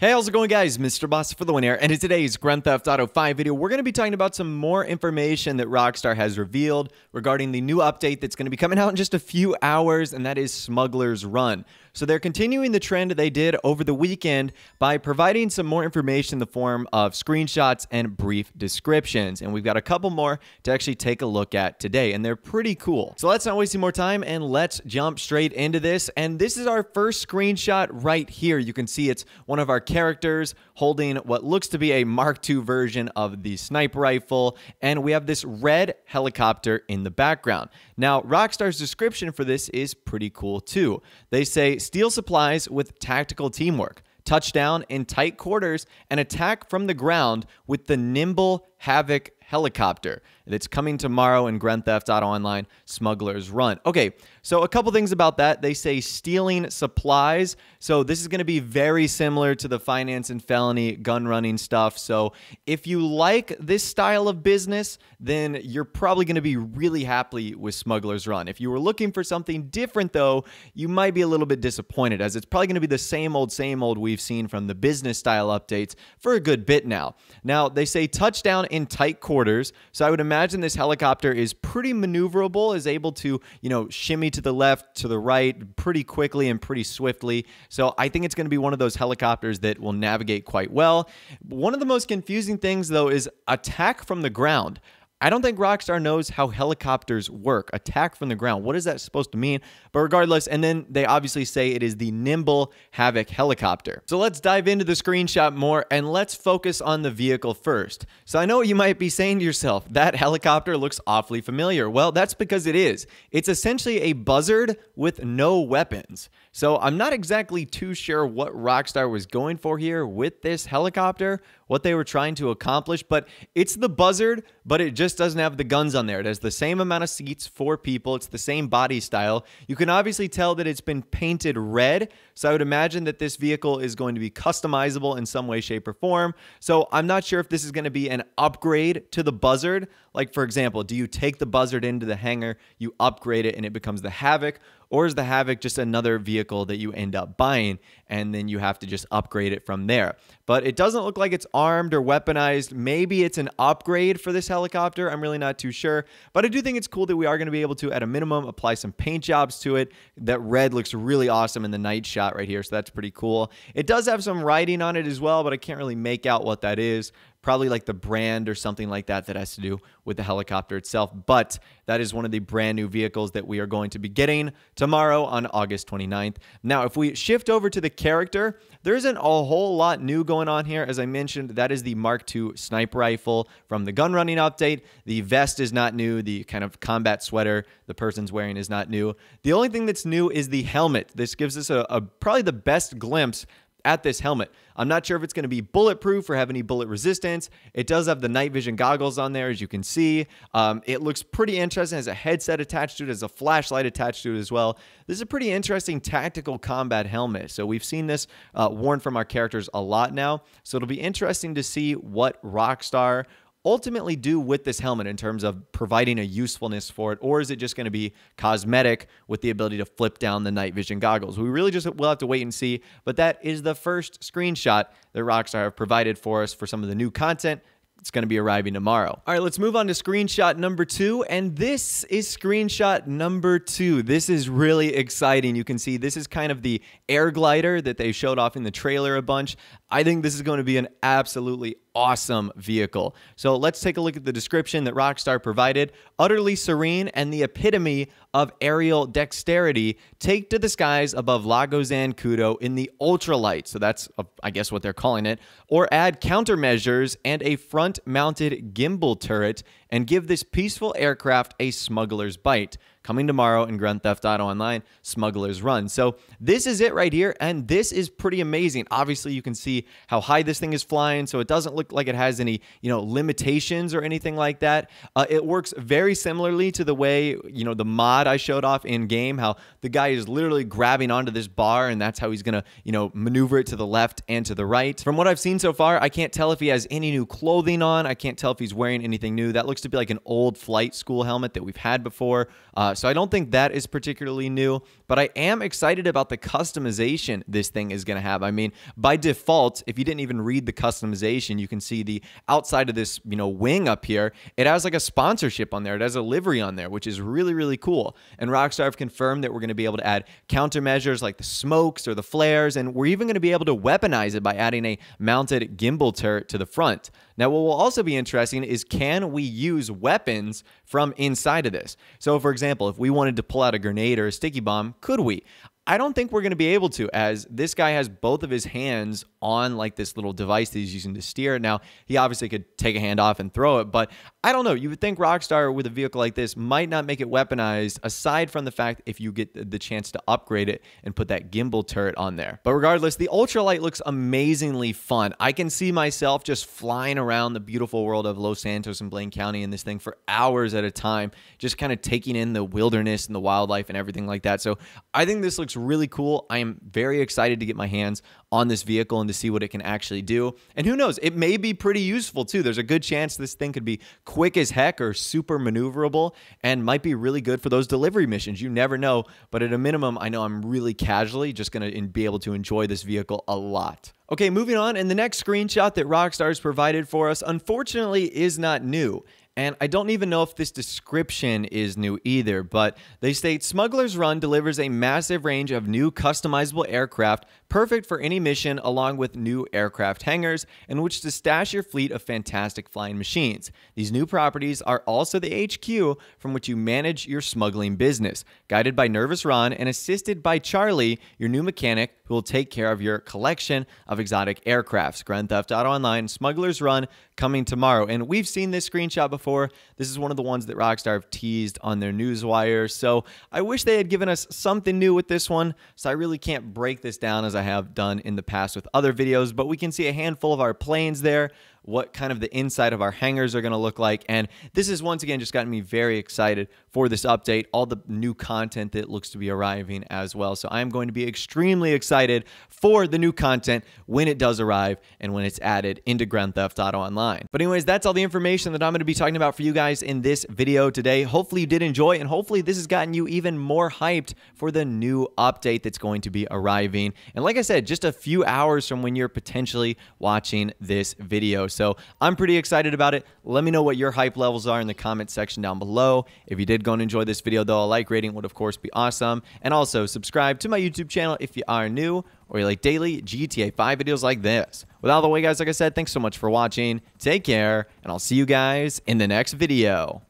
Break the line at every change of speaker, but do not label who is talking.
Hey, how's it going, guys? Mr. Boss for the win here, and in today's Grand Theft Auto 5 video, we're going to be talking about some more information that Rockstar has revealed regarding the new update that's going to be coming out in just a few hours, and that is Smuggler's Run. So they're continuing the trend they did over the weekend by providing some more information in the form of screenshots and brief descriptions, and we've got a couple more to actually take a look at today, and they're pretty cool. So let's not waste any more time, and let's jump straight into this, and this is our first screenshot right here. You can see it's one of our characters holding what looks to be a Mark II version of the sniper rifle, and we have this red helicopter in the background. Now, Rockstar's description for this is pretty cool too. They say, steal supplies with tactical teamwork, touchdown in tight quarters, and attack from the ground with the nimble Havoc helicopter. It's coming tomorrow in Grand Theft Auto Online Smuggler's Run. Okay, so a couple things about that. They say stealing supplies. So this is going to be very similar to the finance and felony gun running stuff. So if you like this style of business, then you're probably going to be really happy with Smuggler's Run. If you were looking for something different, though, you might be a little bit disappointed, as it's probably going to be the same old we've seen from the business style updates for a good bit now. Now, they say touchdown in tight quarters. So I would imagine this helicopter is pretty maneuverable, is able to, shimmy to the left, to the right pretty quickly and pretty swiftly. So I think it's going to be one of those helicopters that will navigate quite well. One of the most confusing things, though, is attack from the ground. I don't think Rockstar knows how helicopters work. Attack from the ground. What is that supposed to mean? But regardless, and then they obviously say it is the nimble Havoc helicopter. So let's dive into the screenshot more, and let's focus on the vehicle first. So I know what you might be saying to yourself, that helicopter looks awfully familiar. Well, that's because it is. It's essentially a buzzard with no weapons. So I'm not exactly too sure what Rockstar was going for here with this helicopter, what they were trying to accomplish, but it's the buzzard, but it just doesn't have the guns on there. It has the same amount of seats for people. It's the same body style. You can obviously tell that it's been painted red, so I would imagine that this vehicle is going to be customizable in some way, shape, or form. So I'm not sure if this is going to be an upgrade to the buzzard. Like, for example, do you take the buzzard into the hangar, you upgrade it, and it becomes the Havoc? Or is the Havoc just another vehicle that you end up buying and then you have to just upgrade it from there? But it doesn't look like it's armed or weaponized. Maybe it's an upgrade for this helicopter. I'm really not too sure. But I do think it's cool that we are going to be able to, at a minimum, apply some paint jobs to it. That red looks really awesome in the night shot right here, so that's pretty cool. It does have some writing on it as well, but I can't really make out what that is. Probably like the brand or something like that that has to do with the helicopter itself. But that is one of the brand new vehicles that we are going to be getting tomorrow on August 29th. Now, if we shift over to the character, there isn't a whole lot new going on here. As I mentioned, that is the Mark II sniper rifle from the gun running update. The vest is not new. The kind of combat sweater the person's wearing is not new. The only thing that's new is the helmet. This gives us probably the best glimpse at this helmet. I'm not sure if it's going to be bulletproof or have any bullet resistance. It does have the night vision goggles on there, as you can see. It looks pretty interesting. It has a headset attached to it, has a flashlight attached to it as well. This is a pretty interesting tactical combat helmet. So we've seen this worn from our characters a lot now. So it'll be interesting to see what Rockstar ultimately do with this helmet in terms of providing a usefulness for it, or is it just going to be cosmetic with the ability to flip down the night vision goggles? We really just will have to wait and see, but that is the first screenshot that Rockstar have provided for us for some of the new content. It's going to be arriving tomorrow. All right, let's move on to screenshot number 2, and this is screenshot number 2. This is really exciting. You can see this is kind of the air glider that they showed off in the trailer a bunch. I think this is going to be an absolutely awesome vehicle. So let's take a look at the description that Rockstar provided. Utterly serene and the epitome of aerial dexterity, take to the skies above Lago Zancudo in the ultralight. So that's, I guess, what they're calling it. Or add countermeasures and a front-mounted gimbal turret and give this peaceful aircraft a smuggler's bite. Coming tomorrow in Grand Theft Auto Online Smuggler's Run. So this is it right here, and this is pretty amazing. Obviously, you can see how high this thing is flying, so it doesn't look like it has any, limitations or anything like that. It works very similarly to the way, the mod I showed off in game, how the guy is literally grabbing onto this bar, and that's how he's gonna, maneuver it to the left and to the right. From what I've seen so far, I can't tell if he has any new clothing on. I can't tell if he's wearing anything new. That looks to be like an old flight school helmet that we've had before. So I don't think that is particularly new, but I am excited about the customization this thing is going to have. I mean, by default, if you didn't even read the customization, you can see the outside of this, wing up here. It has like a sponsorship on there. It has a livery on there, which is really, really cool. And Rockstar have confirmed that we're going to be able to add countermeasures like the smokes or the flares, and we're even going to be able to weaponize it by adding a mounted gimbal turret to the front. Now, what will also be interesting is, can we use weapons from inside of this? So, for example, if we wanted to pull out a grenade or a sticky bomb, could we? I don't think we're going to be able to, as this guy has both of his hands on like this little device that he's using to steer. Now, he obviously could take a hand off and throw it, but I don't know. You would think Rockstar with a vehicle like this might not make it weaponized, aside from the fact if you get the chance to upgrade it and put that gimbal turret on there. But regardless, the ultralight looks amazingly fun. I can see myself just flying around the beautiful world of Los Santos and Blaine County in this thing for hours at a time, just kind of taking in the wilderness and the wildlife and everything like that. So I think this looks really cool. I am very excited to get my hands on this vehicle and to see what it can actually do. And who knows, it may be pretty useful too. There's a good chance this thing could be quick as heck or super maneuverable and might be really good for those delivery missions. You never know, but at a minimum, I know I'm really casually just going to be able to enjoy this vehicle a lot. Okay, moving on, and the next screenshot that Rockstar's provided for us, unfortunately, is not new. And I don't even know if this description is new either, but they state Smuggler's Run delivers a massive range of new customizable aircraft, perfect for any mission, along with new aircraft hangars in which to stash your fleet of fantastic flying machines. These new properties are also the HQ from which you manage your smuggling business, guided by Nervous Ron and assisted by Charlie, your new mechanic, who will take care of your collection of exotic aircrafts. Grand Theft Auto Online Smuggler's Run coming tomorrow. And we've seen this screenshot before. This is one of the ones that Rockstar have teased on their newswire. So I wish they had given us something new with this one. So I really can't break this down as I have done in the past with other videos, but we can see a handful of our planes there, what kind of the inside of our hangars are going to look like. And this has once again just gotten me very excited for this update, all the new content that looks to be arriving as well. So I'm going to be extremely excited for the new content when it does arrive and when it's added into Grand Theft Auto Online. But anyways, that's all the information that I'm going to be talking about for you guys in this video today. Hopefully you did enjoy, and hopefully this has gotten you even more hyped for the new update that's going to be arriving. And like I said, just a few hours from when you're potentially watching this video. So I'm pretty excited about it. Let me know what your hype levels are in the comment section down below. If you did go and enjoy this video, though, a like rating would of course be awesome. And also subscribe to my YouTube channel if you are new or you like daily GTA 5 videos like this. With all the way, guys, like I said, thanks so much for watching. Take care, and I'll see you guys in the next video.